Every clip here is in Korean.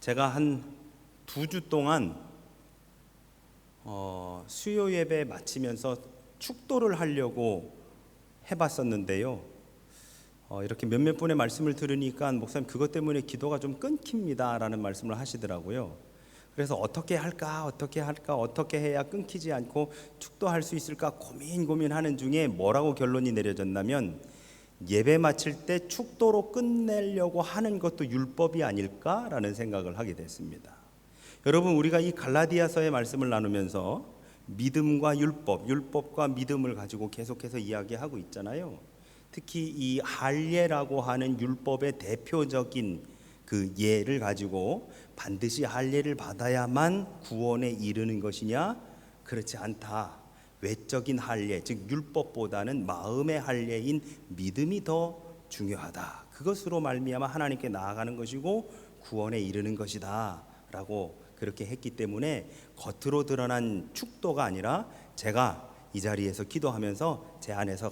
제가 한 2주 동안 수요 예배 마치면서 축도를 하려고 해봤었는데요. 이렇게 몇몇 분의 말씀을 들으니까 목사님 그것 때문에 기도가 좀 끊깁니다 라는 말씀을 하시더라고요. 그래서 어떻게 할까 어떻게 해야 끊기지 않고 축도할 수 있을까 고민하는 중에 뭐라고 결론이 내려졌냐면, 예배 마칠 때 축도로 끝내려고 하는 것도 율법이 아닐까라는 생각을 하게 됐습니다. 여러분, 우리가 이 갈라디아서의 말씀을 나누면서 믿음과 율법과 믿음을 가지고 계속해서 이야기하고 있잖아요. 특히 이 할례라고 하는 율법의 대표적인 그 예를 가지고 반드시 할례를 받아야만 구원에 이르는 것이냐? 그렇지 않다. 외적인 할례, 즉 율법보다는 마음의 할례인 믿음이 더 중요하다. 그것으로 말미암아 하나님께 나아가는 것이고 구원에 이르는 것이다 라고 그렇게 했기 때문에 겉으로 드러난 축도가 아니라 제가 이 자리에서 기도하면서 제 안에서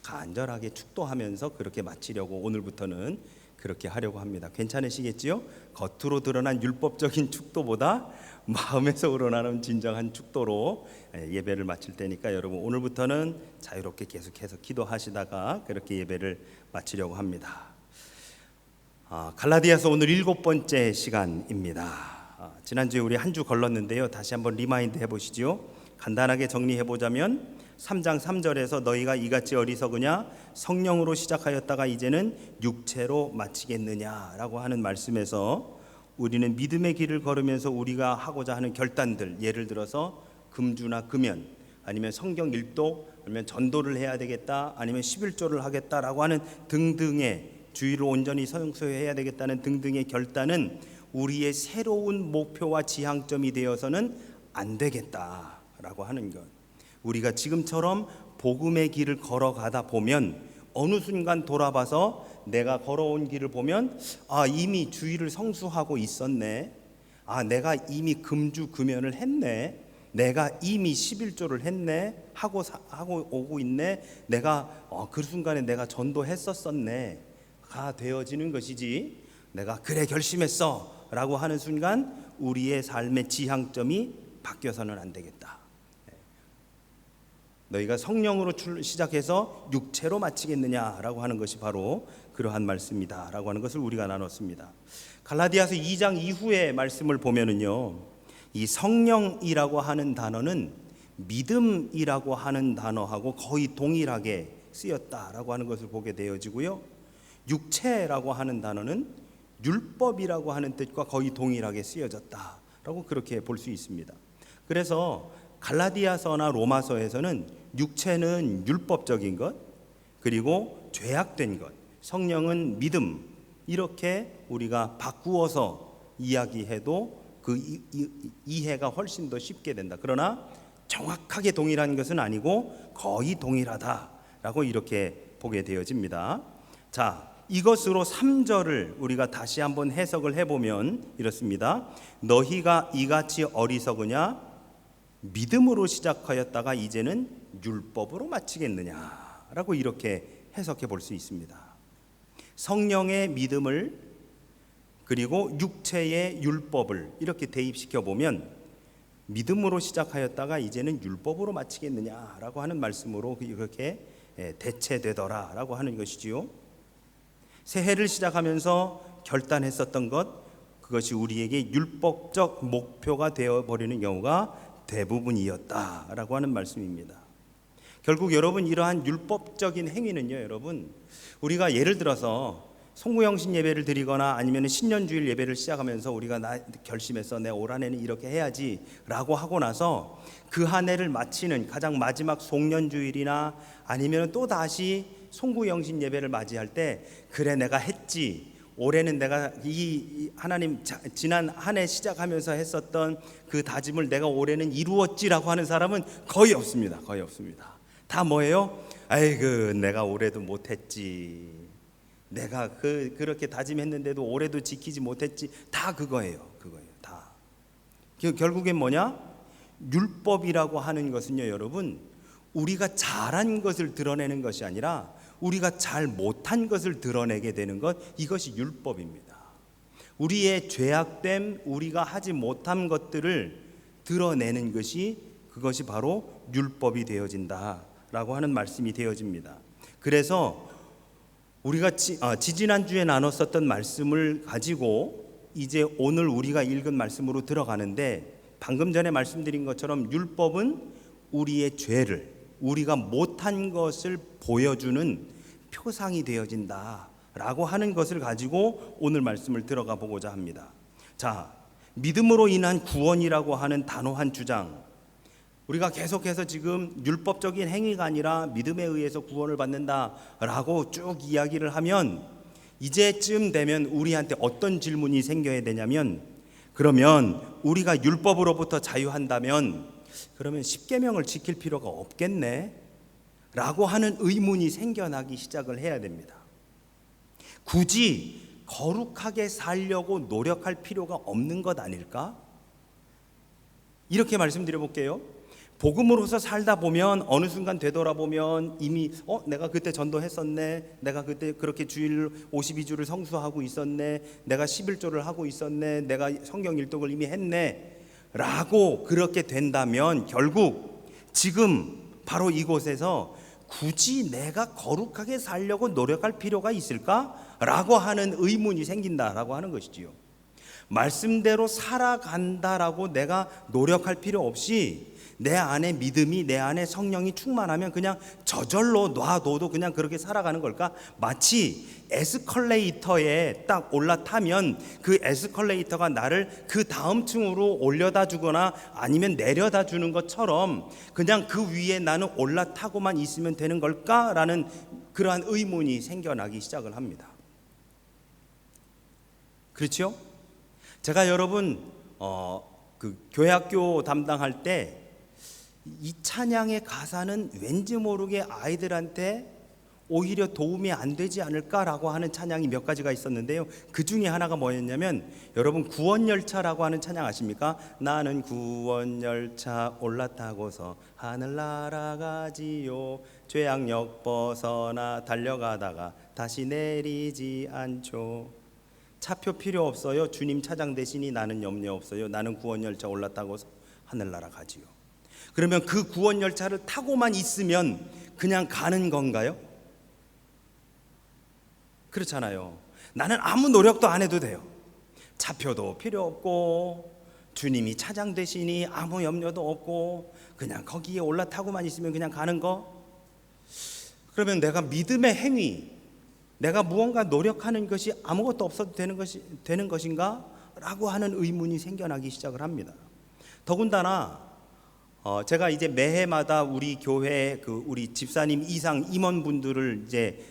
간절하게 축도하면서 그렇게 마치려고 오늘부터는 그렇게 하려고 합니다. 괜찮으시겠지요? 겉으로 드러난 율법적인 축도보다 마음에서 우러나는 진정한 축도로 예배를 마칠 때니까 여러분, 오늘부터는 자유롭게 계속해서 기도하시다가 그렇게 예배를 마치려고 합니다. 갈라디아서 오늘 7번째 시간입니다. 지난주에 우리 한 주 걸렀는데요. 다시 한번 리마인드 해보시죠. 간단하게 정리해보자면 3장 3절에서 너희가 이같이 어리석으냐? 성령으로 시작하였다가 이제는 육체로 마치겠느냐라고 하는 말씀에서 우리는 믿음의 길을 걸으면서 우리가 하고자 하는 결단들, 예를 들어서 금주나 금연, 아니면 성경 일독, 아니면 전도를 해야 되겠다, 아니면 11조를 하겠다라고 하는 등등의, 주의를 온전히 성수해야 되겠다는 등등의 결단은 우리의 새로운 목표와 지향점이 되어서는 안 되겠다라고 하는 것. 우리가 지금처럼 복음의 길을 걸어가다 보면 어느 순간 돌아봐서 내가 걸어온 길을 보면 이미 주의를 성수하고 있었네, 내가 이미 금주 금연을 했네, 내가 이미 11조를 했네 하고 오고 있네, 내가 그 순간에 내가 전도했었었네 가 되어지는 것이지, 내가 그래 결심했어 라고 하는 순간 우리의 삶의 지향점이 바뀌어서는 안 되겠다. 너희가 성령으로 시작해서 육체로 마치겠느냐라고 하는 것이 바로 그러한 말씀이다 라고 하는 것을 우리가 나눴습니다. 갈라디아서 2장 이후의 말씀을 보면은요, 이 성령이라고 하는 단어는 믿음이라고 하는 단어하고 거의 동일하게 쓰였다라고 하는 것을 보게 되어지고요, 육체라고 하는 단어는 율법이라고 하는 뜻과 거의 동일하게 쓰여졌다라고 그렇게 볼 수 있습니다. 그래서 갈라디아서나 로마서에서는 육체는 율법적인 것, 그리고 죄악된 것, 성령은 믿음, 이렇게 우리가 바꾸어서 이야기해도 그 이해가 훨씬 더 쉽게 된다. 그러나 정확하게 동일한 것은 아니고 거의 동일하다라고 이렇게 보게 되어집니다. 자, 이것으로 3절을 우리가 다시 한번 해석을 해보면 이렇습니다. 너희가 이같이 어리석으냐? 믿음으로 시작하였다가 이제는 율법으로 마치겠느냐라고 이렇게 해석해 볼 수 있습니다. 성령의 믿음을 그리고 육체의 율법을 이렇게 대입시켜 보면 믿음으로 시작하였다가 이제는 율법으로 마치겠느냐라고 하는 말씀으로 이렇게 대체되더라라고 하는 것이지요. 새해를 시작하면서 결단했었던 것, 그것이 우리에게 율법적 목표가 되어버리는 경우가 대부분이었다라고 하는 말씀입니다. 결국 여러분, 이러한 율법적인 행위는요, 여러분, 우리가 예를 들어서 송구영신 예배를 드리거나 아니면 신년주일 예배를 시작하면서 우리가 결심해서 내 올 한 해는 이렇게 해야지 라고 하고 나서 그 한 해를 마치는 가장 마지막 송년주일이나 아니면 또 다시 송구영신 예배를 맞이할 때, 그래 내가 했지, 올해는 내가 이 하나님 지난 한 해 시작하면서 했었던 그 다짐을 내가 올해는 이루었지라고 하는 사람은 거의 없습니다. 거의 없습니다. 다 뭐예요? 아이고 내가 올해도 못했지, 내가 그렇게 다짐했는데도 올해도 지키지 못했지, 다 그거예요. 다. 결국엔 뭐냐? 율법이라고 하는 것은요, 여러분, 우리가 잘한 것을 드러내는 것이 아니라 우리가 잘 못한 것을 드러내게 되는 것, 이것이 율법입니다. 우리의 죄악됨, 우리가 하지 못한 것들을 드러내는 것이, 그것이 바로 율법이 되어진다라고 하는 말씀이 되어집니다. 그래서 우리가 지지난주에 나눴었던 말씀을 가지고 이제 오늘 우리가 읽은 말씀으로 들어가는데, 방금 전에 말씀드린 것처럼 율법은 우리의 죄를, 우리가 못한 것을 보여주는 표상이 되어진다라고 하는 것을 가지고 오늘 말씀을 들어가 보고자 합니다. 자, 믿음으로 인한 구원이라고 하는 단호한 주장, 우리가 계속해서 지금 율법적인 행위가 아니라 믿음에 의해서 구원을 받는다라고 쭉 이야기를 하면, 이제쯤 되면 우리한테 어떤 질문이 생겨야 되냐면, 그러면 우리가 율법으로부터 자유한다면 그러면 십계명을 지킬 필요가 없겠네 라고 하는 의문이 생겨나기 시작을 해야 됩니다. 굳이 거룩하게 살려고 노력할 필요가 없는 것 아닐까? 이렇게 말씀드려 볼게요. 복음으로서 살다 보면 어느 순간 되돌아보면 이미 내가 그때 전도했었네, 내가 그때 그렇게 주일 52주를 성수하고 있었네, 내가 11조를 하고 있었네, 내가 성경 일독을 이미 했네 라고 그렇게 된다면 결국 지금 바로 이곳에서 굳이 내가 거룩하게 살려고 노력할 필요가 있을까? 라고 하는 의문이 생긴다라고 하는 것이지요. 말씀대로 살아간다라고 내가 노력할 필요 없이 내 안에 믿음이, 내 안에 성령이 충만하면 그냥 저절로 놔둬도 그냥 그렇게 살아가는 걸까? 마치 에스컬레이터에 딱 올라타면 그 에스컬레이터가 나를 그 다음 층으로 올려다 주거나 아니면 내려다 주는 것처럼 그냥 그 위에 나는 올라타고만 있으면 되는 걸까라는 그러한 의문이 생겨나기 시작을 합니다. 그렇죠? 제가 여러분 그 교회학교 담당할 때 이 찬양의 가사는 왠지 모르게 아이들한테 오히려 도움이 안 되지 않을까라고 하는 찬양이 몇 가지가 있었는데요. 그 중에 하나가 뭐였냐면, 여러분 구원열차라고 하는 찬양 아십니까? 나는 구원열차 올라타고서 하늘 날아가지요, 죄악역 벗어나 달려가다가 다시 내리지 않죠. 차표 필요 없어요. 주님 차장 대신이 나는 염려 없어요. 나는 구원열차 올라타고서 하늘 날아가지요. 그러면 그 구원열차를 타고만 있으면 그냥 가는 건가요? 그렇잖아요. 나는 아무 노력도 안 해도 돼요. 차표도 필요 없고 주님이 차장 되시니 아무 염려도 없고 그냥 거기에 올라타고만 있으면 그냥 가는 거? 그러면 내가 믿음의 행위, 내가 무언가 노력하는 것이 아무것도 없어도 되는 것인가? 라고 하는 의문이 생겨나기 시작을 합니다. 더군다나 제가 이제 매해마다 우리 교회 우리 집사님 이상 임원분들을 이제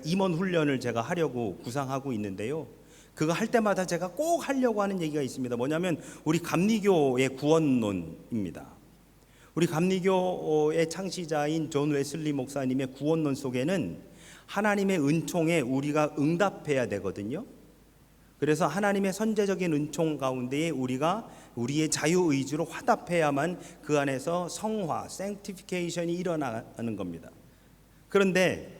임원 훈련을 제가 하려고 구상하고 있는데요. 그거 할 때마다 제가 꼭 하려고 하는 얘기가 있습니다. 뭐냐면 우리 감리교의 구원론입니다. 우리 감리교의 창시자인 존 웨슬리 목사님의 구원론 속에는 하나님의 은총에 우리가 응답해야 되거든요. 그래서 하나님의 선제적인 은총 가운데에 우리가 우리의 자유의지로 화답해야만 그 안에서 성화, sanctification이 일어나는 겁니다. 그런데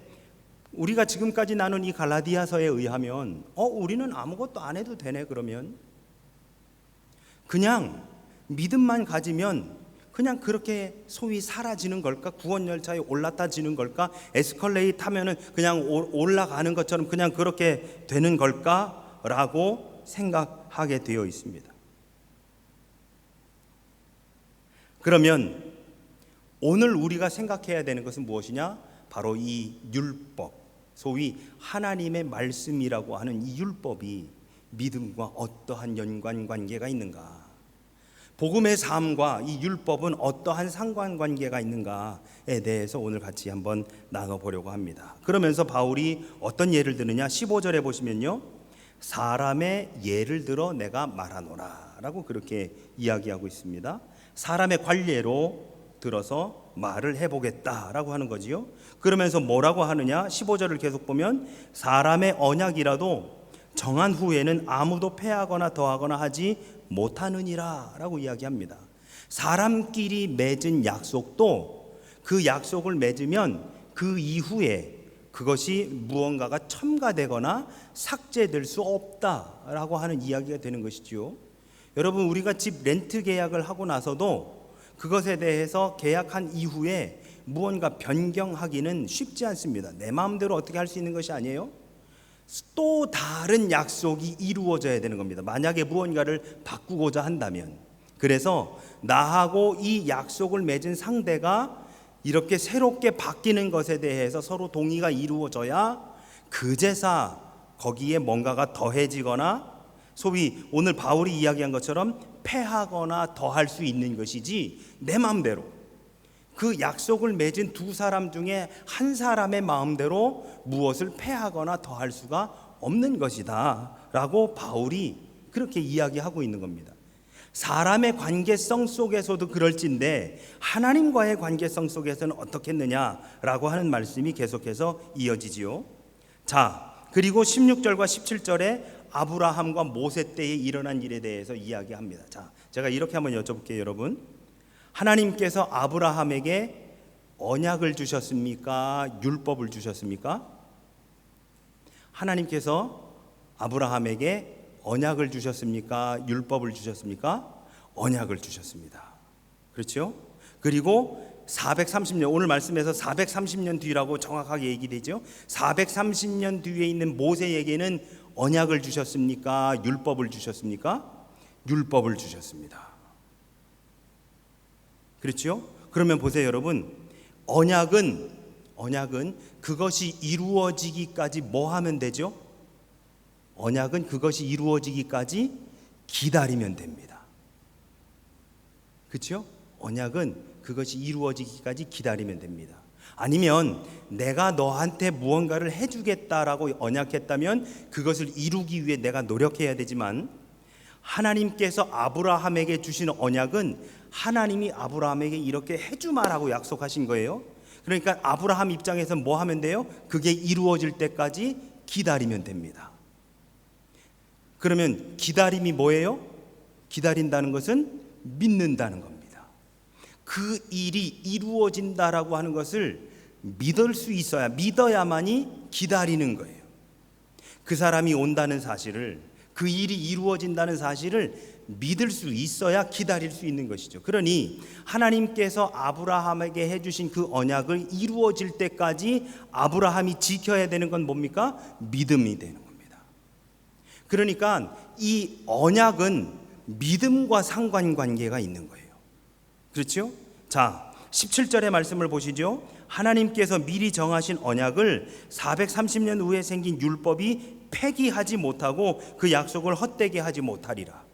우리가 지금까지 나눈 이 갈라디아서에 의하면 우리는 아무것도 안 해도 되네. 그러면 그냥 믿음만 가지면 그냥 그렇게 소위 사라지는 걸까? 구원열차에 올라타지는 걸까? 에스컬레이터 타면은 그냥 올라가는 것처럼 그냥 그렇게 되는 걸까? 라고 생각하게 되어 있습니다. 그러면 오늘 우리가 생각해야 되는 것은 무엇이냐? 바로 이 율법, 소위 하나님의 말씀이라고 하는 이 율법이 믿음과 어떠한 연관관계가 있는가? 복음의 삶과 이 율법은 어떠한 상관관계가 있는가에 대해서 오늘 같이 한번 나눠보려고 합니다. 그러면서 바울이 어떤 예를 드느냐? 15절에 보시면요, 사람의 예를 들어 내가 말하노라 라고 그렇게 이야기하고 있습니다. 사람의 관례로 들어서 말을 해보겠다라고 하는 거지요. 그러면서 뭐라고 하느냐? 15절을 계속 보면 사람의 언약이라도 정한 후에는 아무도 패하거나 더하거나 하지 못하느니라 라고 이야기합니다. 사람끼리 맺은 약속도 그 약속을 맺으면 그 이후에 그것이 무언가가 첨가되거나 삭제될 수 없다라고 하는 이야기가 되는 것이지요. 여러분, 우리가 집 렌트 계약을 하고 나서도 그것에 대해서 계약한 이후에 무언가 변경하기는 쉽지 않습니다. 내 마음대로 어떻게 할 수 있는 것이 아니에요. 또 다른 약속이 이루어져야 되는 겁니다. 만약에 무언가를 바꾸고자 한다면. 그래서 나하고 이 약속을 맺은 상대가 이렇게 새롭게 바뀌는 것에 대해서 서로 동의가 이루어져야 그제서 거기에 뭔가가 더해지거나, 소위 오늘 바울이 이야기한 것처럼 패하거나 더할 수 있는 것이지, 내 마음대로 그 약속을 맺은 두 사람 중에 한 사람의 마음대로 무엇을 패하거나 더할 수가 없는 것이다 라고 바울이 그렇게 이야기하고 있는 겁니다. 사람의 관계성 속에서도 그럴진데 하나님과의 관계성 속에서는 어떻겠느냐라고 하는 말씀이 계속해서 이어지지요. 자, 그리고 16절과 17절에 아브라함과 모세 때에 일어난 일에 대해서 이야기합니다. 자, 제가 이렇게 한번 여쭤볼게요, 여러분. 하나님께서 아브라함에게 언약을 주셨습니까? 율법을 주셨습니까? 하나님께서 아브라함에게 언약을 주셨습니까? 율법을 주셨습니까? 언약을 주셨습니다. 그렇죠? 그리고 430년, 오늘 말씀에서 430년 뒤라고 정확하게 얘기되죠. 430년 뒤에 있는 모세에게는 언약을 주셨습니까? 율법을 주셨습니까? 율법을 주셨습니다. 그렇죠? 그러면 보세요, 여러분. 언약은 그것이 이루어지기까지 뭐 하면 되죠? 언약은 그것이 이루어지기까지 기다리면 됩니다. 그렇죠? 언약은 그것이 이루어지기까지 기다리면 됩니다. 아니면 내가 너한테 무언가를 해주겠다라고 언약했다면 그것을 이루기 위해 내가 노력해야 되지만, 하나님께서 아브라함에게 주신 언약은 하나님이 아브라함에게 이렇게 해주마라고 약속하신 거예요. 그러니까 아브라함 입장에서 뭐 하면 돼요? 그게 이루어질 때까지 기다리면 됩니다. 그러면 기다림이 뭐예요? 기다린다는 것은 믿는다는 겁니다. 그 일이 이루어진다라고 하는 것을 믿을 수 있어야, 믿어야만이 기다리는 거예요. 그 사람이 온다는 사실을, 그 일이 이루어진다는 사실을 믿을 수 있어야 기다릴 수 있는 것이죠. 그러니 하나님께서 아브라함에게 해주신 그 언약을 이루어질 때까지 아브라함이 지켜야 되는 건 뭡니까? 믿음이 되는 겁니다. 그러니까 이 언약은 믿음과 상관관계가 있는 거예요. 그렇죠? 자, 17절의 말씀을 보시죠. 하나님께서 미리 정하신 언약을 430년 후에 생긴 율법이 폐기하지 못하고 그 약속을 헛되게 하지 못하리라.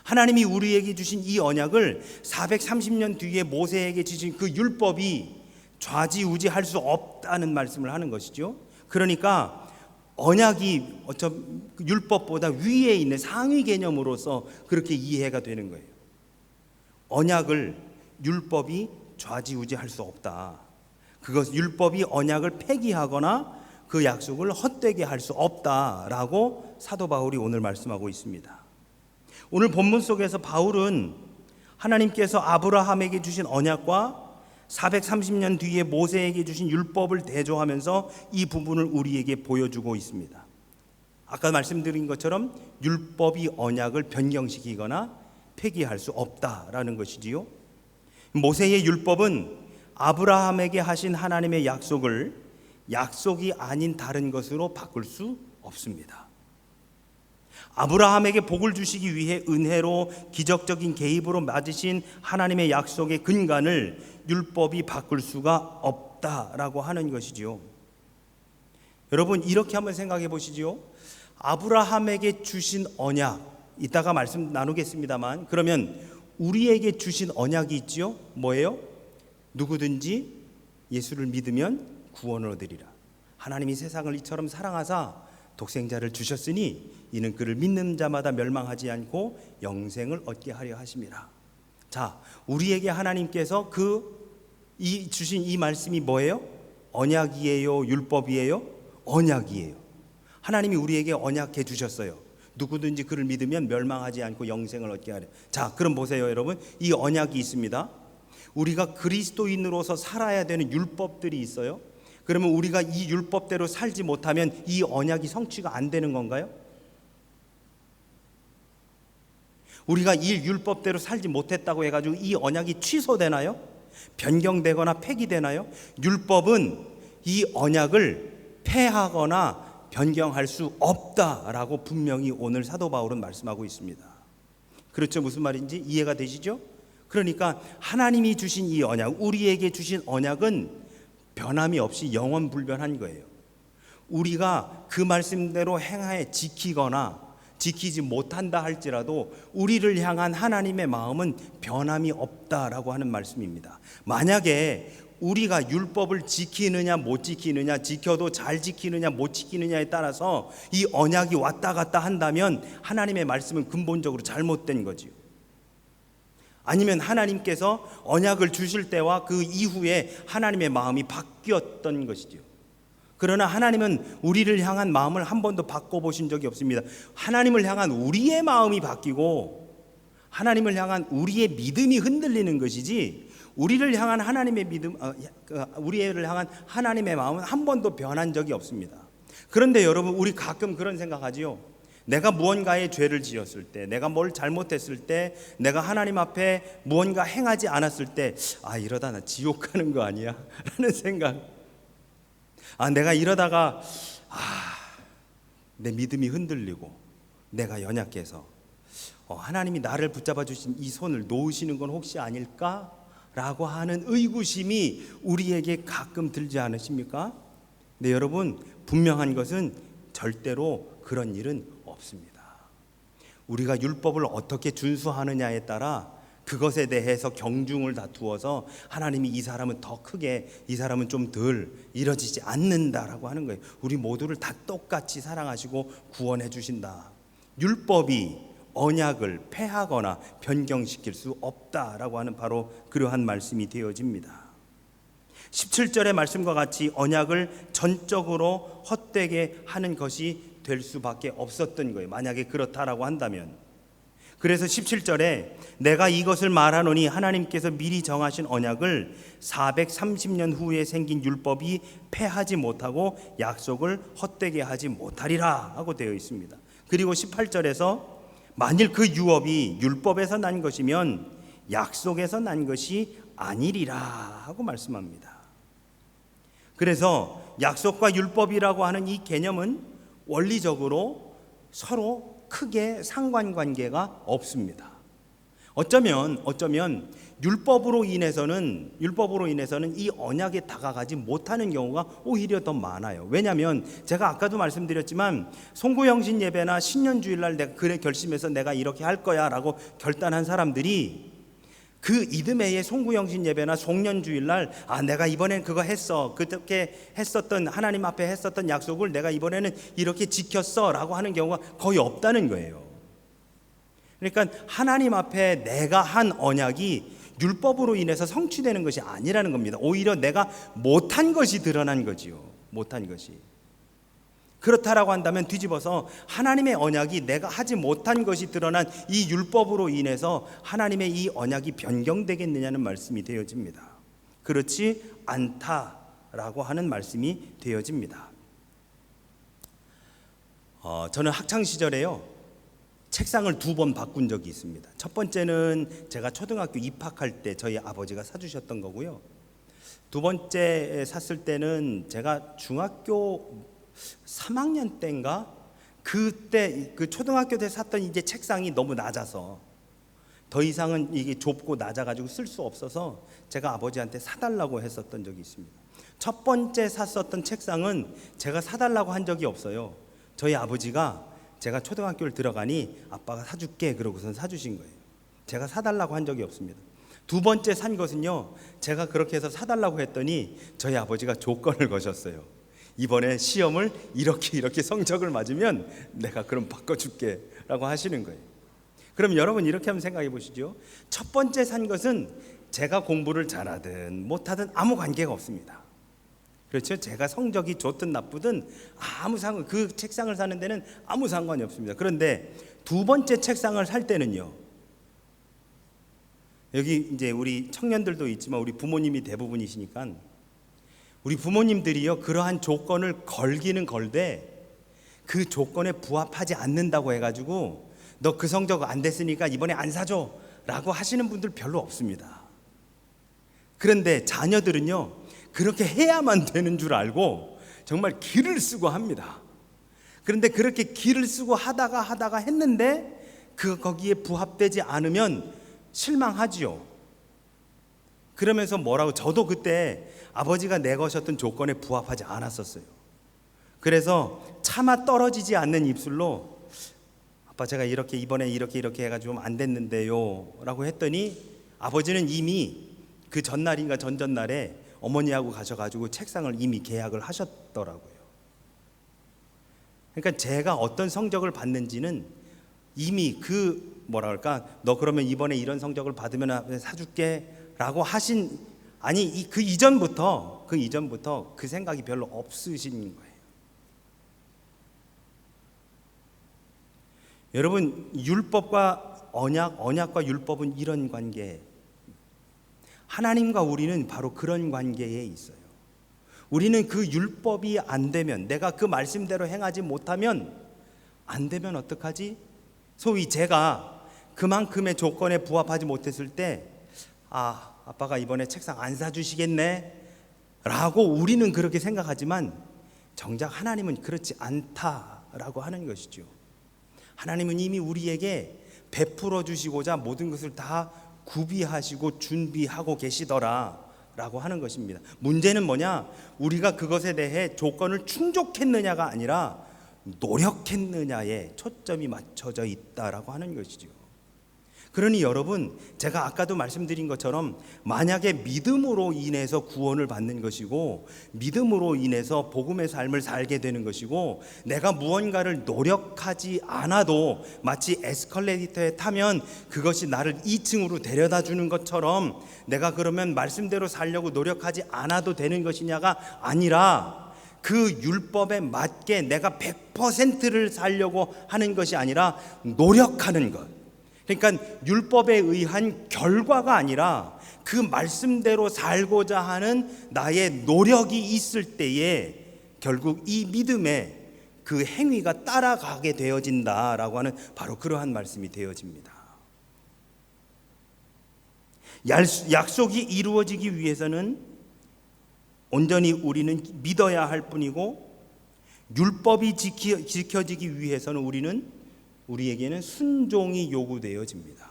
하나님이 우리에게 주신 이 언약을 430년 뒤에 모세에게 주신 그 율법이 좌지우지할 수 없다는 말씀을 하는 것이죠. 그러니까 언약이 율법보다 위에 있는 상위 개념으로서 그렇게 이해가 되는 거예요. 언약을 율법이 좌지우지할 수 없다. 그것 율법이 언약을 폐기하거나 그 약속을 헛되게 할 수 없다라고 사도 바울이 오늘 말씀하고 있습니다. 오늘 본문 속에서 바울은 하나님께서 아브라함에게 주신 언약과 430년 뒤에 모세에게 주신 율법을 대조하면서 이 부분을 우리에게 보여주고 있습니다. 아까 말씀드린 것처럼 율법이 언약을 변경시키거나 폐기할 수 없다라는 것이지요. 모세의 율법은 아브라함에게 하신 하나님의 약속을 약속이 아닌 다른 것으로 바꿀 수 없습니다. 아브라함에게 복을 주시기 위해 은혜로 기적적인 개입으로 맺으신 하나님의 약속의 근간을 율법이 바꿀 수가 없다라고 하는 것이지요. 여러분, 이렇게 한번 생각해 보시지요. 아브라함에게 주신 언약, 이따가 말씀 나누겠습니다만, 그러면 우리에게 주신 언약이 있지요. 뭐예요? 누구든지 예수를 믿으면 구원을 얻으리라. 하나님이 세상을 이처럼 사랑하사 독생자를 주셨으니 이는 그를 믿는 자마다 멸망하지 않고 영생을 얻게 하려 하심이라. 자, 우리에게 하나님께서 주신 이 말씀이 뭐예요? 언약이에요? 율법이에요? 언약이에요. 하나님이 우리에게 언약해 주셨어요. 누구든지 그를 믿으면 멸망하지 않고 영생을 얻게 하려. 자, 그럼 보세요, 여러분. 이 언약이 있습니다. 우리가 그리스도인으로서 살아야 되는 율법들이 있어요. 그러면 우리가 이 율법대로 살지 못하면 이 언약이 성취가 안 되는 건가요? 우리가 이 율법대로 살지 못했다고 해가지고 이 언약이 취소되나요? 변경되거나 폐기되나요? 율법은 이 언약을 폐하거나 변경할 수 없다라고 분명히 오늘 사도 바울은 말씀하고 있습니다. 그렇죠? 무슨 말인지 이해가 되시죠? 그러니까 하나님이 주신 이 언약, 우리에게 주신 언약은 변함이 없이 영원불변한 거예요. 우리가 그 말씀대로 행하에 지키거나 지키지 못한다 할지라도 우리를 향한 하나님의 마음은 변함이 없다라고 하는 말씀입니다. 만약에 우리가 율법을 지키느냐 못 지키느냐, 지켜도 잘 지키느냐 못 지키느냐에 따라서 이 언약이 왔다 갔다 한다면 하나님의 말씀은 근본적으로 잘못된 거지요. 아니면 하나님께서 언약을 주실 때와 그 이후에 하나님의 마음이 바뀌었던 것이죠. 그러나 하나님은 우리를 향한 마음을 한 번도 바꿔보신 적이 없습니다. 하나님을 향한 우리의 마음이 바뀌고 하나님을 향한 우리의 믿음이 흔들리는 것이지, 우리를 향한 하나님의 믿음, 우리를 향한 하나님의 마음은 한 번도 변한 적이 없습니다. 그런데 여러분, 우리 가끔 그런 생각하지요. 내가 무언가의 죄를 지었을 때, 내가 뭘 잘못했을 때, 내가 하나님 앞에 무언가 행하지 않았을 때, 이러다 나 지옥 가는 거 아니야? 라는 생각. 내가 이러다가 내 믿음이 흔들리고 내가 연약해서 하나님이 나를 붙잡아 주신 이 손을 놓으시는 건 혹시 아닐까? 라고 하는 의구심이 우리에게 가끔 들지 않으십니까? 네, 여러분, 분명한 것은 절대로 그런 일은 없습니다. 우리가 율법을 어떻게 준수하느냐에 따라 그것에 대해서 경중을 다투어서 하나님이 이 사람은 더 크게, 이 사람은 좀 덜 이뤄지지 않는다라고 하는 거예요. 우리 모두를 다 똑같이 사랑하시고 구원해 주신다. 율법이 언약을 폐하거나 변경시킬 수 없다라고 하는 바로 그러한 말씀이 되어집니다. 17절의 말씀과 같이 언약을 전적으로 헛되게 하는 것이 될 수밖에 없었던 거예요. 만약에 그렇다라고 한다면. 그래서 17절에 내가 이것을 말하노니 하나님께서 미리 정하신 언약을 430년 후에 생긴 율법이 폐하지 못하고 약속을 헛되게 하지 못하리라 하고 되어 있습니다. 그리고 18절에서 만일 그 유업이 율법에서 난 것이면 약속에서 난 것이 아니리라 하고 말씀합니다. 그래서 약속과 율법이라고 하는 이 개념은 원리적으로 서로 크게 상관관계가 없습니다. 어쩌면 율법으로 인해서는 이 언약에 다가가지 못하는 경우가 오히려 더 많아요. 왜냐하면 제가 아까도 말씀드렸지만 송구영신 예배나 신년주일날 내가 그래 결심해서 내가 이렇게 할 거야 라고 결단한 사람들이 그 이듬해의 송구영신 예배나 송년주일날 내가 이번엔 그거 했어, 그렇게 했었던 하나님 앞에 했었던 약속을 내가 이번에는 이렇게 지켰어 라고 하는 경우가 거의 없다는 거예요. 그러니까 하나님 앞에 내가 한 언약이 율법으로 인해서 성취되는 것이 아니라는 겁니다. 오히려 내가 못한 것이 드러난 거지요. 못한 것이. 그렇다라고 한다면 뒤집어서 하나님의 언약이 내가 하지 못한 것이 드러난 이 율법으로 인해서 하나님의 이 언약이 변경되겠느냐는 말씀이 되어집니다. 그렇지 않다라고 하는 말씀이 되어집니다. 저는 학창시절에요, 책상을 2번 바꾼 적이 있습니다. 첫 번째는 제가 초등학교 입학할 때 저희 아버지가 사주셨던 거고요. 두 번째 샀을 때는 제가 중학교 3학년 때인가, 그때 그 초등학교 때 샀던 이제 책상이 너무 낮아서 더 이상은 이게 좁고 낮아가지고 쓸 수 없어서 제가 아버지한테 사달라고 했었던 적이 있습니다. 첫 번째 샀었던 책상은 제가 사달라고 한 적이 없어요. 저희 아버지가 제가 초등학교를 들어가니 아빠가 사줄게 그러고선 사주신 거예요. 제가 사달라고 한 적이 없습니다. 두 번째 산 것은요, 제가 그렇게 해서 사달라고 했더니 저희 아버지가 조건을 거셨어요. 이번에 시험을 이렇게 성적을 맞으면 내가 그럼 바꿔줄게 라고 하시는 거예요. 그럼 여러분 이렇게 한번 생각해 보시죠. 첫 번째 산 것은 제가 공부를 잘하든 못하든 아무 관계가 없습니다. 그렇죠? 제가 성적이 좋든 나쁘든 그 책상을 사는 데는 아무 상관이 없습니다. 그런데 두 번째 책상을 살 때는요, 여기 이제 우리 청년들도 있지만 우리 부모님이 대부분이시니까 우리 부모님들이요, 그러한 조건을 걸기는 걸되 그 조건에 부합하지 않는다고 해가지고 너 그 성적 안 됐으니까 이번에 안 사줘 라고 하시는 분들 별로 없습니다. 그런데 자녀들은요, 그렇게 해야만 되는 줄 알고 정말 기를 쓰고 합니다. 그런데 그렇게 기를 쓰고 하다가 했는데 거기에 부합되지 않으면 실망하지요. 그러면서 뭐라고, 저도 그때 아버지가 내거셨던 조건에 부합하지 않았었어요. 그래서 차마 떨어지지 않는 입술로 아빠 제가 이번에 이렇게 해가지고 좀 안 됐는데요 라고 했더니 아버지는 이미 그 전날인가 전전날에 어머니하고 가셔가지고 책상을 이미 계약을 하셨더라고요. 그러니까 제가 어떤 성적을 받는지는 이미 너 그러면 이번에 이런 성적을 받으면 사줄게 라고 하신, 아니 그 이전부터 그 생각이 별로 없으신 거예요. 여러분, 율법과 언약과 율법은 이런 관계, 하나님과 우리는 바로 그런 관계에 있어요. 우리는 그 율법이 안 되면, 내가 그 말씀대로 행하지 못하면 안 되면 어떡하지? 소위 제가 그만큼의 조건에 부합하지 못했을 때 아빠가 이번에 책상 안 사주시겠네 라고 우리는 그렇게 생각하지만 정작 하나님은 그렇지 않다라고 하는 것이죠. 하나님은 이미 우리에게 베풀어 주시고자 모든 것을 다 구비하시고 준비하고 계시더라 라고 하는 것입니다. 문제는 뭐냐? 우리가 그것에 대해 조건을 충족했느냐가 아니라 노력했느냐에 초점이 맞춰져 있다라고 하는 것이죠. 그러니 여러분, 제가 아까도 말씀드린 것처럼 만약에 믿음으로 인해서 구원을 받는 것이고 믿음으로 인해서 복음의 삶을 살게 되는 것이고 내가 무언가를 노력하지 않아도 마치 에스컬레이터에 타면 그것이 나를 2층으로 데려다 주는 것처럼 내가 그러면 말씀대로 살려고 노력하지 않아도 되는 것이냐가 아니라 그 율법에 맞게 내가 100%를 살려고 하는 것이 아니라 노력하는 것, 그러니까 율법에 의한 결과가 아니라 그 말씀대로 살고자 하는 나의 노력이 있을 때에 결국 이 믿음의 그 행위가 따라가게 되어진다라고 하는 바로 그러한 말씀이 되어집니다. 약속이 이루어지기 위해서는 온전히 우리는 믿어야 할 뿐이고 율법이 지켜지기 위해서는 우리에게는 순종이 요구되어집니다.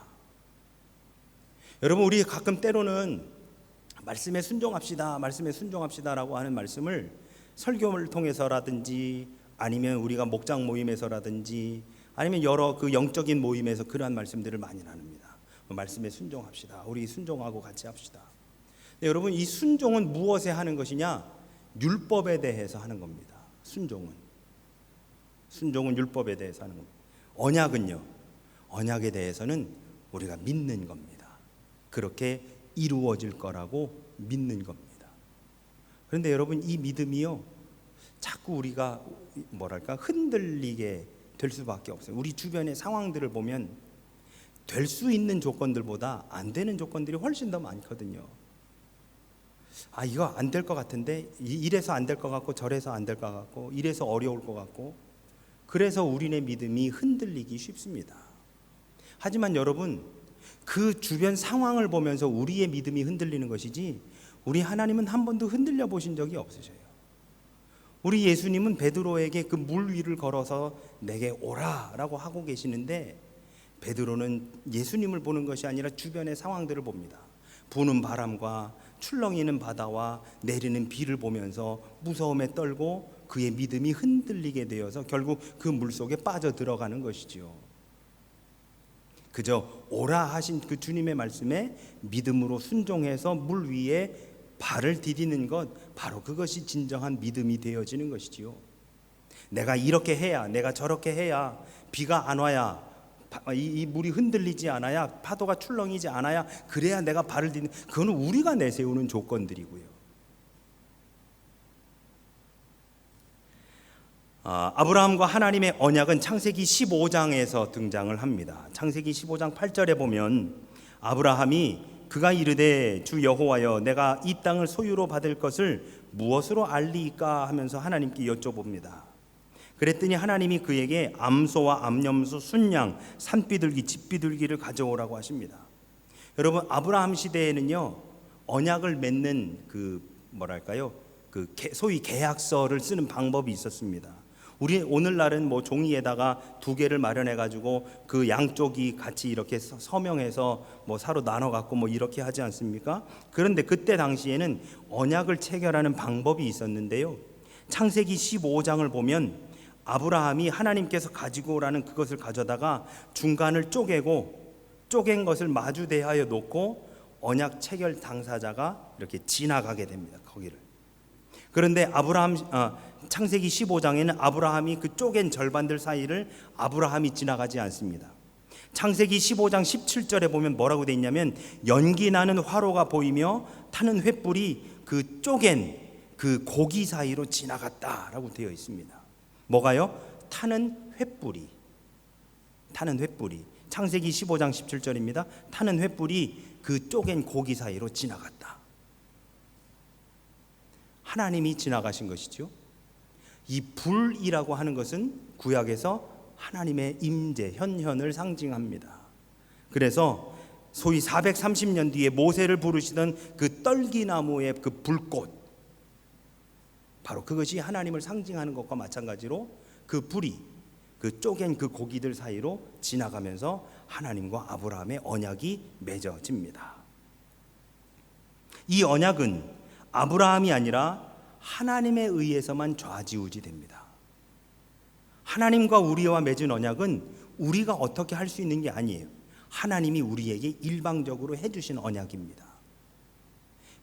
여러분, 우리 가끔 때로는 말씀에 순종합시다라고 하는 말씀을 설교를 통해서라든지 아니면 우리가 목장 모임에서라든지 아니면 여러 그 영적인 모임에서 그러한 말씀들을 많이 나눕니다. 말씀에 순종합시다. 우리 순종하고 같이 합시다. 근데 여러분, 이 순종은 무엇에 하는 것이냐? 율법에 대해서 하는 겁니다. 순종은 율법에 대해서 하는 겁니다. 언약에 대해서는 우리가 믿는 겁니다. 그렇게 이루어질 거라고 믿는 겁니다. 그런데 여러분, 이 믿음이요, 자꾸 우리가 흔들리게 될 수밖에 없어요. 우리 주변의 상황들을 보면 될 수 있는 조건들보다 안 되는 조건들이 훨씬 더 많거든요. 이거 안 될 것 같은데, 이래서 안 될 것 같고 저래서 안 될 것 같고 이래서 어려울 것 같고, 그래서 우리의 믿음이 흔들리기 쉽습니다. 하지만 여러분, 그 주변 상황을 보면서 우리의 믿음이 흔들리는 것이지 우리 하나님은 한 번도 흔들려 보신 적이 없으셔요. 우리 예수님은 베드로에게 그 물 위를 걸어서 내게 오라라고 하고 계시는데 베드로는 예수님을 보는 것이 아니라 주변의 상황들을 봅니다. 부는 바람과 출렁이는 바다와 내리는 비를 보면서 무서움에 떨고 그의 믿음이 흔들리게 되어서 결국 그 물속에 빠져 들어가는 것이지요. 그저 오라 하신 그 주님의 말씀에 믿음으로 순종해서 물 위에 발을 디디는 것, 바로 그것이 진정한 믿음이 되어지는 것이지요. 내가 이렇게 해야, 내가 저렇게 해야, 비가 안 와야, 이 물이 흔들리지 않아야, 파도가 출렁이지 않아야, 그래야 내가 발을 디디는, 그건 우리가 내세우는 조건들이고요. 아브라함과 하나님의 언약은 창세기 15장에서 등장을 합니다. 창세기 15장 8절에 보면 아브라함이 그가 이르되 주 여호와여 내가 이 땅을 소유로 받을 것을 무엇으로 알리까 하면서 하나님께 여쭤봅니다. 그랬더니 하나님이 그에게 암소와 암염소, 순양, 산비둘기, 집비둘기를 가져오라고 하십니다. 여러분, 아브라함 시대에는요, 언약을 맺는 소위 계약서를 쓰는 방법이 있었습니다. 우리 오늘날은 뭐 종이에다가 2개를 마련해 가지고 그 양쪽이 같이 이렇게 서명해서 뭐 사로 나눠 갖고 뭐 이렇게 하지 않습니까? 그런데 그때 당시에는 언약을 체결하는 방법이 있었는데요. 창세기 15장을 보면 아브라함이 하나님께서 가지고 오라는 그것을 가져다가 중간을 쪼갠 것을 마주 대하여 놓고 언약 체결 당사자가 이렇게 지나가게 됩니다. 거기를. 그런데 창세기 15장에는 아브라함이 그 쪼갠 절반들 사이를 아브라함이 지나가지 않습니다. 창세기 15장 17절에 보면 뭐라고 되어 있냐면 연기 나는 화로가 보이며 타는 횃불이 그 쪼갠 그 고기 사이로 지나갔다라고 되어 있습니다. 뭐가요? 타는 횃불이. 창세기 15장 17절입니다. 타는 횃불이 그 쪼갠 고기 사이로 지나갔다. 하나님이 지나가신 것이죠. 이 불이라고 하는 것은 구약에서 하나님의 임재, 현현을 상징합니다. 그래서 소위 430년 뒤에 모세를 부르시던 그 떨기나무의 그 불꽃, 바로 그것이 하나님을 상징하는 것과 마찬가지로 그 불이 그 쪼갠 그 고기들 사이로 지나가면서 하나님과 아브라함의 언약이 맺어집니다. 이 언약은 아브라함이 아니라 하나님에 의해서만 좌지우지됩니다. 하나님과 우리와 맺은 언약은 우리가 어떻게 할 수 있는 게 아니에요. 하나님이 우리에게 일방적으로 해주신 언약입니다.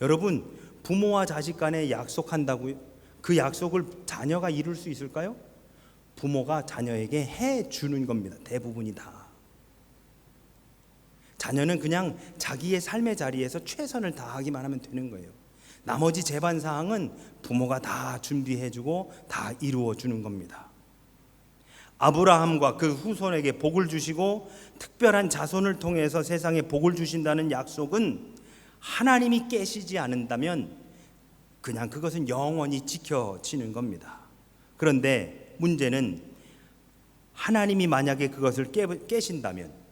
여러분, 부모와 자식 간에 약속한다고요? 그 약속을 자녀가 이룰 수 있을까요? 부모가 자녀에게 해주는 겁니다. 대부분이 다. 자녀는 그냥 자기의 삶의 자리에서 최선을 다하기만 하면 되는 거예요. 나머지 제반 사항은 부모가 다 준비해주고 다 이루어주는 겁니다. 아브라함과 그 후손에게 복을 주시고 특별한 자손을 통해서 세상에 복을 주신다는 약속은 하나님이 깨시지 않는다면 그냥 그것은 영원히 지켜지는 겁니다. 그런데 문제는 하나님이 만약에 그것을 깨신다면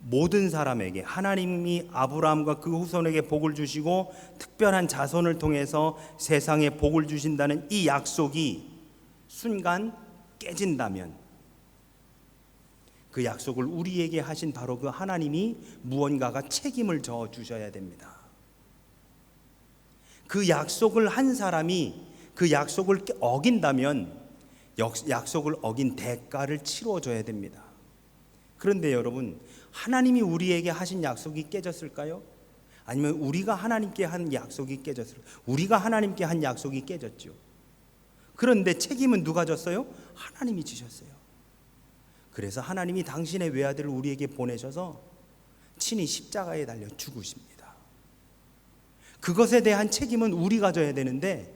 모든 사람에게 하나님이 아브라함과 그 후손에게 복을 주시고 특별한 자손을 통해서 세상에 복을 주신다는 이 약속이 순간 깨진다면 그 약속을 우리에게 하신 바로 그 하나님이 무언가가 책임을 져 주셔야 됩니다. 그 약속을 한 사람이 그 약속을 어긴다면 약속을 어긴 대가를 치러줘야 됩니다. 그런데 여러분, 하나님이 우리에게 하신 약속이 깨졌을까요? 아니면 우리가 하나님께 한 약속이 깨졌을까요? 우리가 하나님께 한 약속이 깨졌죠. 그런데 책임은 누가 졌어요? 하나님이 지셨어요. 그래서 하나님이 당신의 외아들을 우리에게 보내셔서 친히 십자가에 달려 죽으십니다. 그것에 대한 책임은 우리가 져야 되는데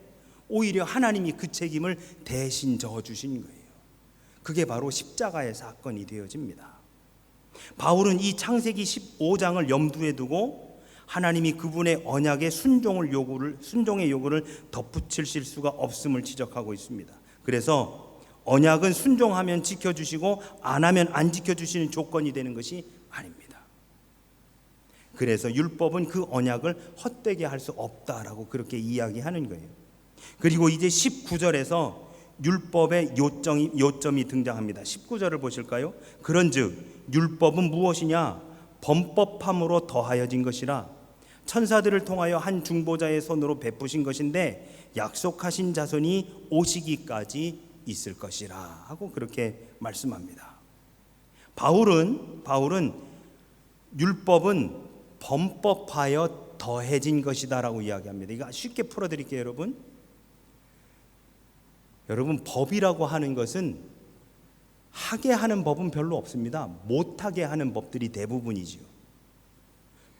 오히려 하나님이 그 책임을 대신 져주신 거예요. 그게 바로 십자가의 사건이 되어집니다. 바울은 이 창세기 15장을 염두에 두고 하나님이 그분의 언약의 순종의 요구를 덧붙이실 수가 없음을 지적하고 있습니다. 그래서 언약은 순종하면 지켜주시고 안 하면 안 지켜주시는 조건이 되는 것이 아닙니다. 그래서 율법은 그 언약을 헛되게 할 수 없다라고 그렇게 이야기하는 거예요. 그리고 이제 19절에서 율법의 요점이 등장합니다. 19절을 보실까요? 그런즉 율법은 무엇이냐? 범법함으로 더하여진 것이라 천사들을 통하여 한 중보자의 손으로 베푸신 것인데 약속하신 자손이 오시기까지 있을 것이라 하고 그렇게 말씀합니다. 바울은 율법은 범법하여 더해진 것이다라고 이야기합니다. 이거 쉽게 풀어드릴게요, 여러분, 법이라고 하는 것은 하게 하는 법은 별로 없습니다. 못하게 하는 법들이 대부분이지요.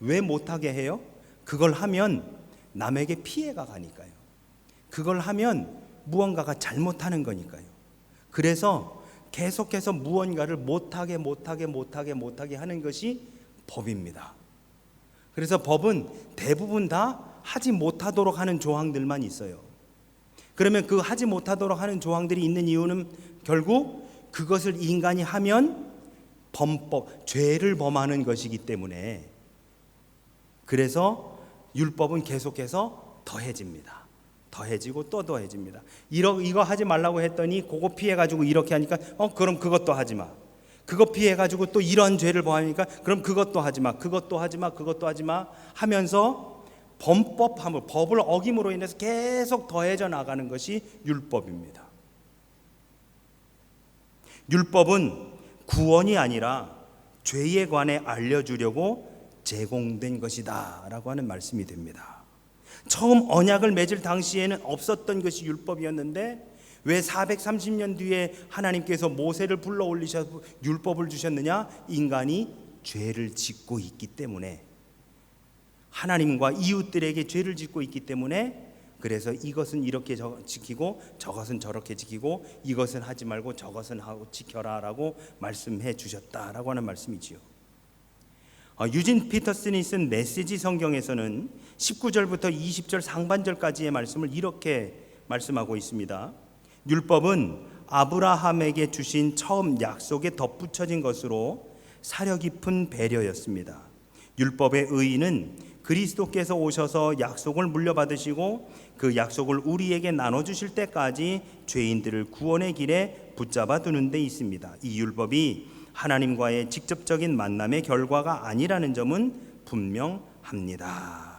왜 못하게 해요? 그걸 하면 남에게 피해가 가니까요. 그걸 하면 무언가가 잘못하는 거니까요. 그래서 계속해서 무언가를 못하게 하는 것이 법입니다. 그래서 법은 대부분 다 하지 못하도록 하는 조항들만 있어요. 그러면 그 하지 못하도록 하는 조항들이 있는 이유는 결국 그것을 인간이 하면 죄를 범하는 것이기 때문에, 그래서 율법은 계속해서 더해집니다. 더해지고 또 더해집니다. 이거 하지 말라고 했더니 그거 피해가지고 이렇게 하니까 그럼 그것도 하지 마. 그거 피해가지고 또 이런 죄를 범하니까 그럼 그것도 하지 마. 그것도 하지 마. 그것도 하지 마 하면서 법을 어김으로 인해서 계속 더해져 나가는 것이 율법입니다. 율법은 구원이 아니라 죄에 관해 알려주려고 제공된 것이다 라고 하는 말씀이 됩니다. 처음 언약을 맺을 당시에는 없었던 것이 율법이었는데 왜 430년 뒤에 하나님께서 모세를 불러 올리셔서 율법을 주셨느냐? 인간이 죄를 짓고 있기 때문에, 하나님과 이웃들에게 죄를 짓고 있기 때문에, 그래서 이것은 이렇게 지키고 저것은 저렇게 지키고 이것은 하지 말고 저것은 하고 지켜라 라고 말씀해 주셨다라고 하는 말씀이지요. 유진 피터슨이 쓴 메시지 성경에서는 19절부터 20절 상반절까지의 말씀을 이렇게 말씀하고 있습니다. 율법은 아브라함에게 주신 처음 약속에 덧붙여진 것으로 사려 깊은 배려였습니다. 율법의 의의는 그리스도께서 오셔서 약속을 물려받으시고 그 약속을 우리에게 나눠주실 때까지 죄인들을 구원의 길에 붙잡아 두는 데 있습니다. 이 율법이 하나님과의 직접적인 만남의 결과가 아니라는 점은 분명합니다.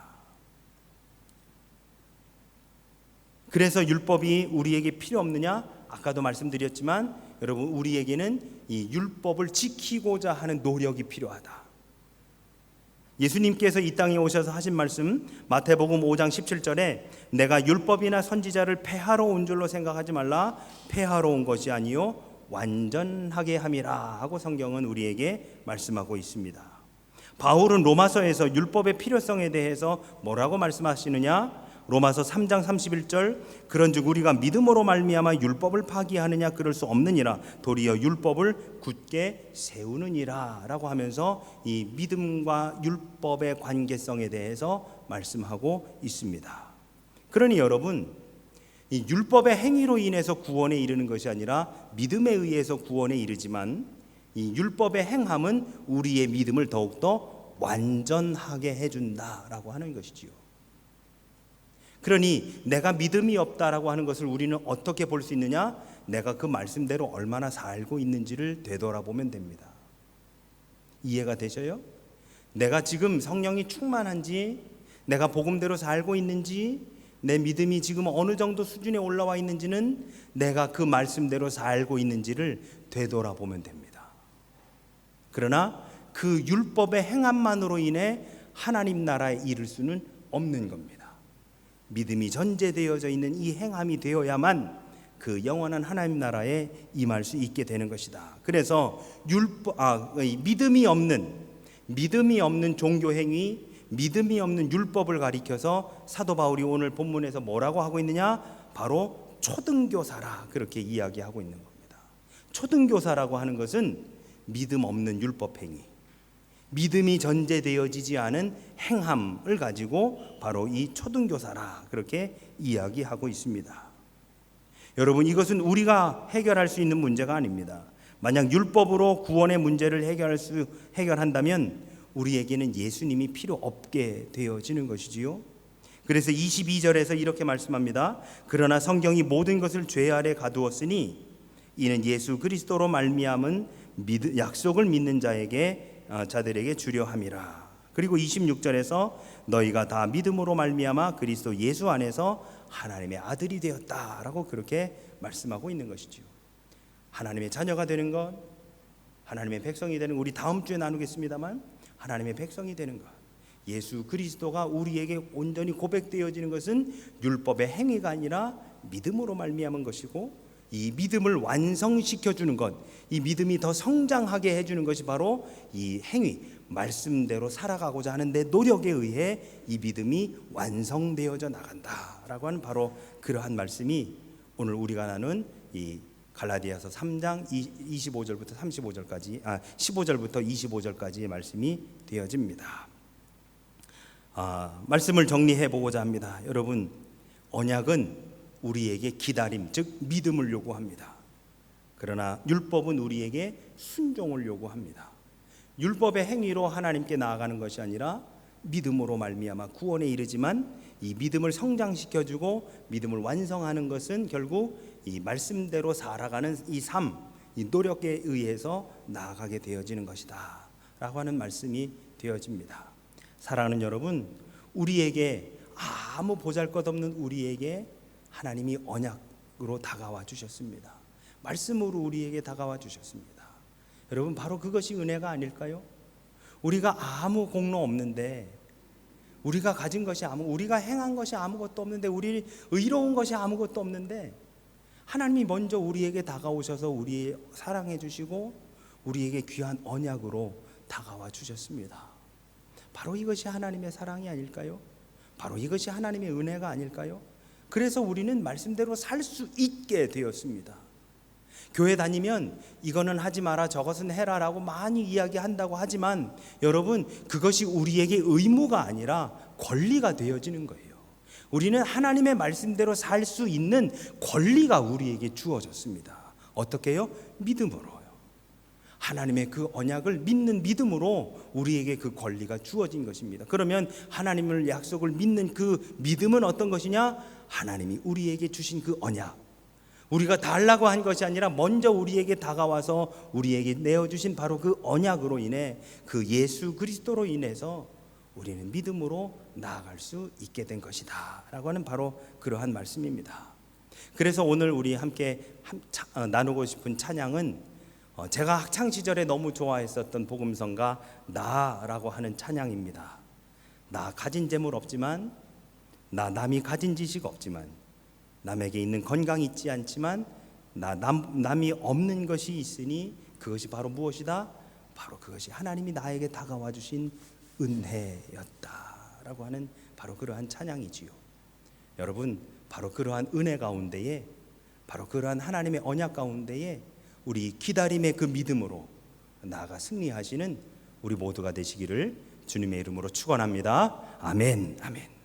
그래서 율법이 우리에게 필요 없느냐? 아까도 말씀드렸지만 여러분, 우리에게는 이 율법을 지키고자 하는 노력이 필요하다. 예수님께서 이 땅에 오셔서 하신 말씀, 마태복음 5장 17절에 내가 율법이나 선지자를 폐하러 온 줄로 생각하지 말라. 폐하러 온 것이 아니요 완전하게 함이라 하고 성경은 우리에게 말씀하고 있습니다. 바울은 로마서에서 율법의 필요성에 대해서 뭐라고 말씀하시느냐? 로마서 3장 31절 그런즉 우리가 믿음으로 말미암아 율법을 파기하느냐? 그럴 수 없느니라. 도리어 율법을 굳게 세우느니라 라고 하면서 이 믿음과 율법의 관계성에 대해서 말씀하고 있습니다. 그러니 여러분, 이 율법의 행위로 인해서 구원에 이르는 것이 아니라 믿음에 의해서 구원에 이르지만, 이 율법의 행함은 우리의 믿음을 더욱더 완전하게 해준다라고 하는 것이지요. 그러니 내가 믿음이 없다라고 하는 것을 우리는 어떻게 볼 수 있느냐? 내가 그 말씀대로 얼마나 살고 있는지를 되돌아보면 됩니다. 이해가 되셔요? 내가 지금 성령이 충만한지, 내가 복음대로 살고 있는지, 내 믿음이 지금 어느 정도 수준에 올라와 있는지는 내가 그 말씀대로 살고 있는지를 되돌아보면 됩니다. 그러나 그 율법의 행함만으로 인해 하나님 나라에 이를 수는 없는 겁니다. 믿음이 전제되어져 있는 이 행함이 되어야만 그 영원한 하나님 나라에 임할 수 있게 되는 것이다. 그래서 믿음이 없는 종교 행위, 믿음이 없는 율법을 가리켜서 사도 바울이 오늘 본문에서 뭐라고 하고 있느냐? 바로 초등교사라 그렇게 이야기하고 있는 겁니다. 초등교사라고 하는 것은 믿음 없는 율법 행위, 믿음이 전제되어지지 않은 행함을 가지고 바로 이 초등교사라 그렇게 이야기하고 있습니다. 여러분, 이것은 우리가 해결할 수 있는 문제가 아닙니다. 만약 율법으로 구원의 문제를 해결한다면 우리에게는 예수님이 필요 없게 되어지는 것이지요. 그래서 22절에서 이렇게 말씀합니다. 그러나 성경이 모든 것을 죄 아래 가두었으니 이는 예수 그리스도로 말미암은 약속을 믿는 자들에게 주려 함이라. 그리고 26절에서 너희가 다 믿음으로 말미암아 그리스도 예수 안에서 하나님의 아들이 되었다라고 그렇게 말씀하고 있는 것이지요. 하나님의 자녀가 되는 것, 하나님의 백성이 되는 것, 우리 다음 주에 나누겠습니다만 하나님의 백성이 되는 것, 예수 그리스도가 우리에게 온전히 고백되어지는 것은 율법의 행위가 아니라 믿음으로 말미암은 것이고, 이 믿음을 완성시켜 주는 것, 이 믿음이 더 성장하게 해주는 것이 바로 이 행위, 말씀대로 살아가고자 하는 내 노력에 의해 이 믿음이 완성되어져 나간다라고 하는 바로 그러한 말씀이 오늘 우리가 나눈 이 갈라디아서 3장 15절부터 15절까지 25절부터 25절까지의 말씀이 되어집니다. 말씀을 정리해 보고자 합니다. 여러분, 언약은 우리에게 기다림, 즉 믿음을 요구합니다. 그러나 율법은 우리에게 순종을 요구합니다. 율법의 행위로 하나님께 나아가는 것이 아니라 믿음으로 말미암아 구원에 이르지만, 이 믿음을 성장시켜주고 믿음을 완성하는 것은 결국 이 말씀대로 살아가는 이 삶, 이 노력에 의해서 나아가게 되어지는 것이다 라고 하는 말씀이 되어집니다. 사랑하는 여러분, 우리에게 아무 보잘것없는 우리에게 하나님이 언약으로 다가와 주셨습니다. 말씀으로 우리에게 다가와 주셨습니다. 여러분, 바로 그것이 은혜가 아닐까요? 우리가 아무 공로 없는데, 우리가 가진 것이 우리가 행한 것이 아무것도 없는데, 우리 의로운 것이 아무것도 없는데, 하나님이 먼저 우리에게 다가오셔서 우리 사랑해 주시고 우리에게 귀한 언약으로 다가와 주셨습니다. 바로 이것이 하나님의 사랑이 아닐까요? 바로 이것이 하나님의 은혜가 아닐까요? 그래서 우리는 말씀대로 살 수 있게 되었습니다. 교회 다니면 이거는 하지 마라, 저것은 해라라고 많이 이야기한다고 하지만, 여러분, 그것이 우리에게 의무가 아니라 권리가 되어지는 거예요. 우리는 하나님의 말씀대로 살 수 있는 권리가 우리에게 주어졌습니다. 어떻게 해요? 믿음으로요. 하나님의 그 언약을 믿는 믿음으로 우리에게 그 권리가 주어진 것입니다. 그러면 하나님을 약속을 믿는 그 믿음은 어떤 것이냐? 하나님이 우리에게 주신 그 언약, 우리가 달라고 한 것이 아니라 먼저 우리에게 다가와서 우리에게 내어주신 바로 그 언약으로 인해, 그 예수 그리스도로 인해서 우리는 믿음으로 나아갈 수 있게 된 것이다 라고 하는 바로 그러한 말씀입니다. 그래서 오늘 우리 함께 나누고 싶은 찬양은 제가 학창시절에 너무 좋아했었던 복음성가 나라고 하는 찬양입니다. 나 가진 재물 없지만, 나 남이 가진 지식 없지만, 남에게 있는 건강이 있지 않지만, 남이 없는 것이 있으니 그것이 바로 무엇이다? 바로 그것이 하나님이 나에게 다가와 주신 은혜였다라고 하는 바로 그러한 찬양이지요. 여러분, 바로 그러한 은혜 가운데에, 바로 그러한 하나님의 언약 가운데에 우리 기다림의 그 믿음으로 나아가 승리하시는 우리 모두가 되시기를 주님의 이름으로 축원합니다. 아멘, 아멘.